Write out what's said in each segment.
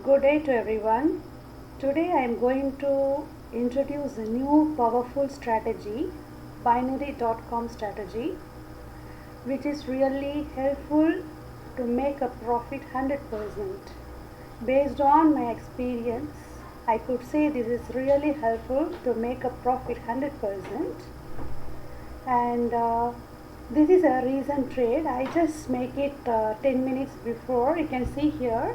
Good day to everyone. Today I am going to introduce a new powerful strategy, binary.com strategy, which is really helpful to make a profit 100%. Based on my experience, I could say this is really helpful to make a profit 100%. And this is a recent trade. I just make it 10 minutes before. You can see here.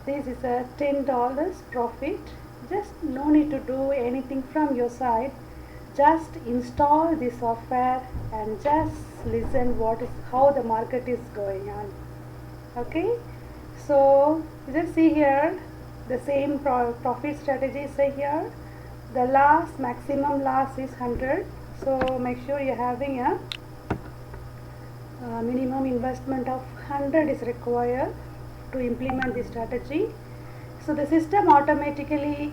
This is a $10 profit. Just no need to do anything from your side. Just install the software and just listen how the market is going on. Okay, so just see here the same profit strategy say here. The maximum loss is 100. So make sure you're having a minimum investment of 100 is required to implement this strategy. So the system automatically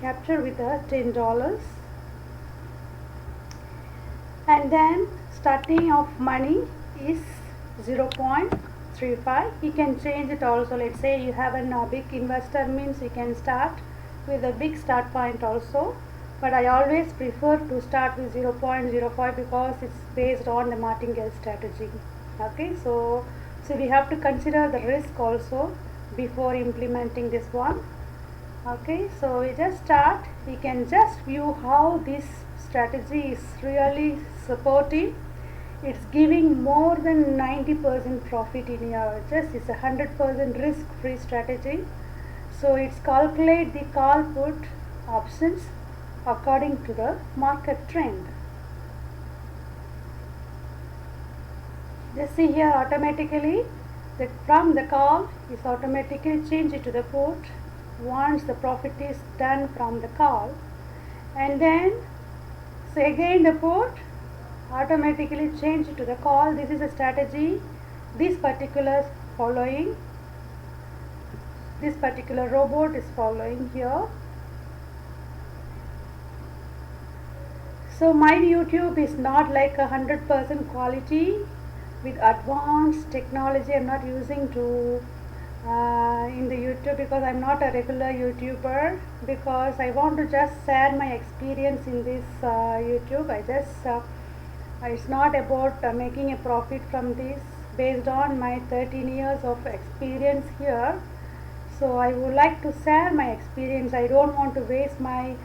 capture with a $10, and then starting of money is 0.35. You can change it also. Let's say you have a big investor, means you can start with a big start point also, but I always prefer to start with 0.05 because it's based on the martingale strategy. Okay, so we have to consider the risk also before implementing this one. Okay, so we just start. We can just view how this strategy is really supportive. It's giving more than 90% profit in your it's a 100% risk free strategy. So it's calculate the call put options according to the market trend. Just see here automatically that from the call is automatically changed to the put once the profit is done from the call, and then so again the put automatically changed to the call. This is a strategy this particular robot is following here. So my YouTube is not like 100% quality with advanced technology. I'm not using to in the YouTube because I'm not a regular YouTuber, because I want to just share my experience in this YouTube. It's not about making a profit from this. Based on my 13 years of experience here, so I would like to share my experience. I don't want to waste my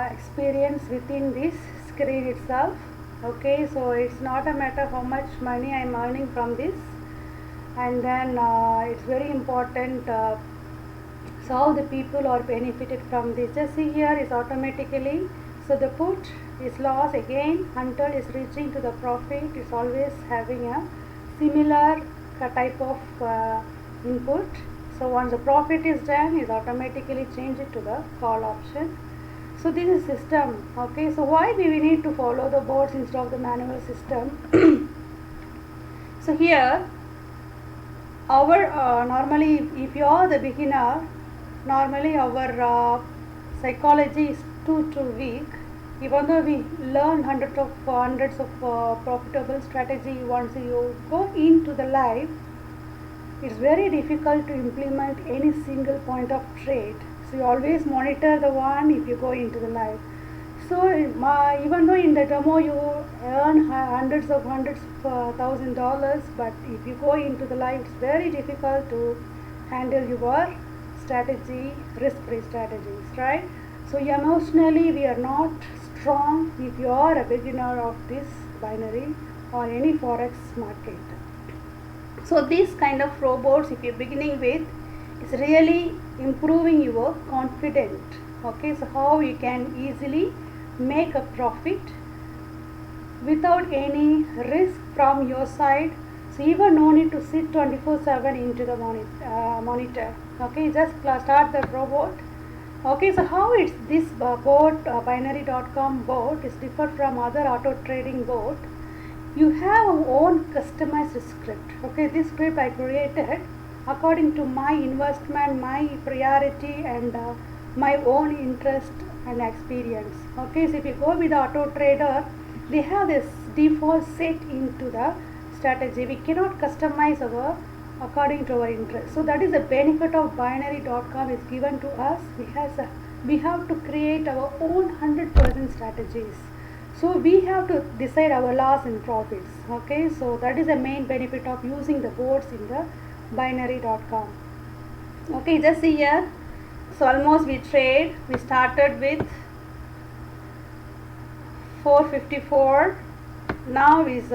experience within this screen itself. Okay, so it's not a matter how much money I'm earning from this, and then it's very important so how the people are benefited from this. Just see here is automatically, so the put is loss again until is reaching to the profit. It's always having a similar type of input. So once the profit is done, is automatically changed to the call option. So this is system. Okay, so why we need to follow the boards instead of the manual system? So here our normally if you are the beginner, normally our psychology is too weak. Even though we learn hundreds of profitable strategy, once you go into the life, it's very difficult to implement any single point of trade. So you always monitor the one if you go into the live. So even though in the demo you earn hundreds of $1,000, but if you go into the live, it's very difficult to handle your strategy, risk-free strategies, right? So emotionally we are not strong if you are a beginner of this binary or any forex market. So these kind of robots, if you're beginning with, is really improving your confidence. Okay, so how you can easily make a profit without any risk from your side. So even no need to sit 24/7 into the monitor. Okay, just start the robot. Okay, so how it's this bot, binary.com bot is different from other auto trading bot. You have your own customized script. Okay, this script I created according to my investment, my priority, and my own interest and experience. Okay, so if you go with the auto trader, they have this default set into the strategy. We cannot customize our according to our interest. So that is the benefit of binary.com is given to us. We have to create our own 100% strategies. So we have to decide our loss and profits. Okay, so that is the main benefit of using the boards in the binary.com. Okay, just see here. So almost we started with 454, now is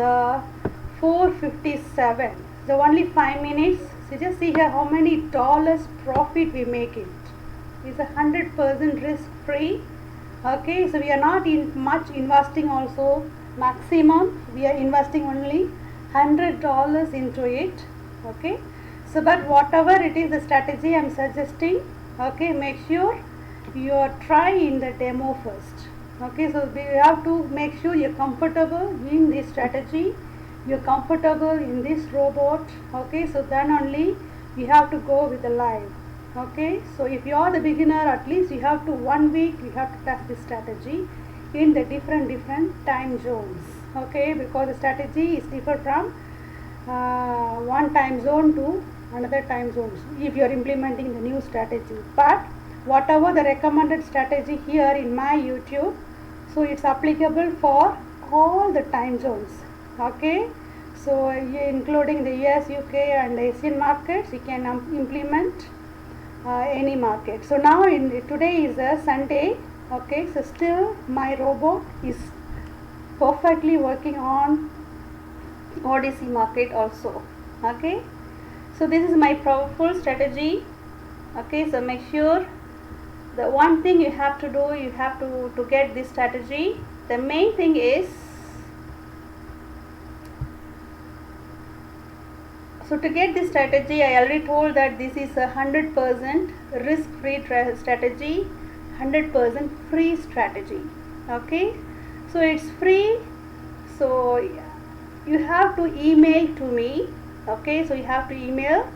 457. So only 5 minutes. So just see here how many dollars profit we make it. It's 100% risk free. Okay, so we are not in much investing also. Maximum we are investing only $100 into it. Okay, so but whatever it is the strategy I am suggesting, okay, make sure you try in the demo first. Okay, so we have to make sure you're comfortable in this strategy, you're comfortable in this robot. Okay, so then only we have to go with the live. Okay, so if you are the beginner, at least you have to 1 week you have to test this strategy in the different time zones. Okay, because the strategy is different from one time zone to another time zones if you are implementing the new strategy. But whatever the recommended strategy here in my YouTube, so it's applicable for all the time zones. Okay, so including the US, UK and the Asian markets, you can implement any market. So now today is a Sunday. Okay, so still my robot is perfectly working on ODC market also. Okay, so this is my powerful strategy. Okay, so make sure the one thing you have to do, you have to get this strategy. The main thing is, so to get this strategy, I already told that this is a 100% risk free strategy, 100% free strategy. Okay, so it's free, so you have to email to me. Okay, so you have to email.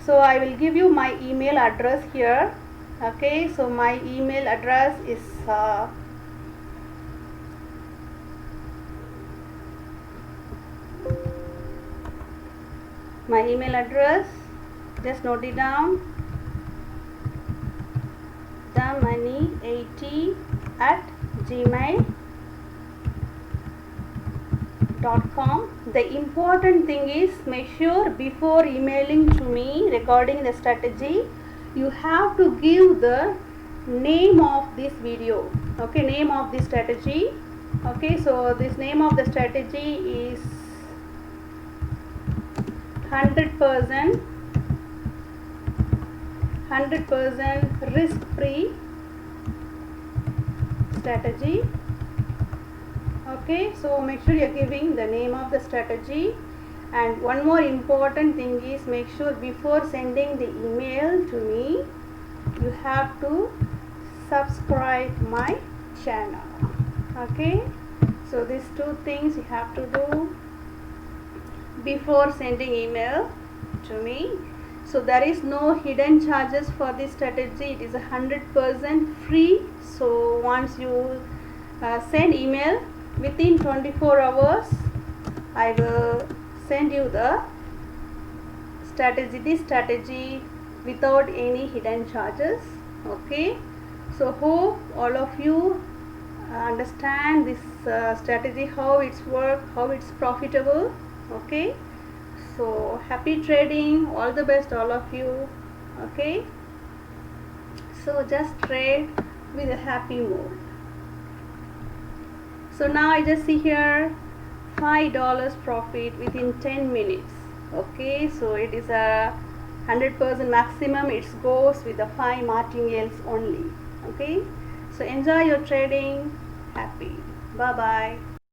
So I will give you my email address here. Okay, so my email address is my email address, just note it down, themoney80@gmail.com. The important thing is, make sure before emailing to me regarding the strategy, you have to give the name of this video. Okay, name of this strategy. Okay, so this name of the strategy is 100% risk free strategy. Okay, so make sure you're giving the name of the strategy. And one more important thing is, make sure before sending the email to me, you have to subscribe my channel. Okay, so these two things you have to do before sending email to me. So there is no hidden charges for this strategy. It is 100% free. So once you send email, within 24 hours I will send you the strategy, this strategy without any hidden charges. Okay, so hope all of you understand this strategy, how it's work, how it's profitable. Okay, so happy trading, all the best all of you. Okay, so just trade with a happy mood. So now I just see here $5 profit within 10 minutes. Okay, so it is a 100% maximum. It goes with the 5 martingales only. Okay, so enjoy your trading. Happy. Bye bye.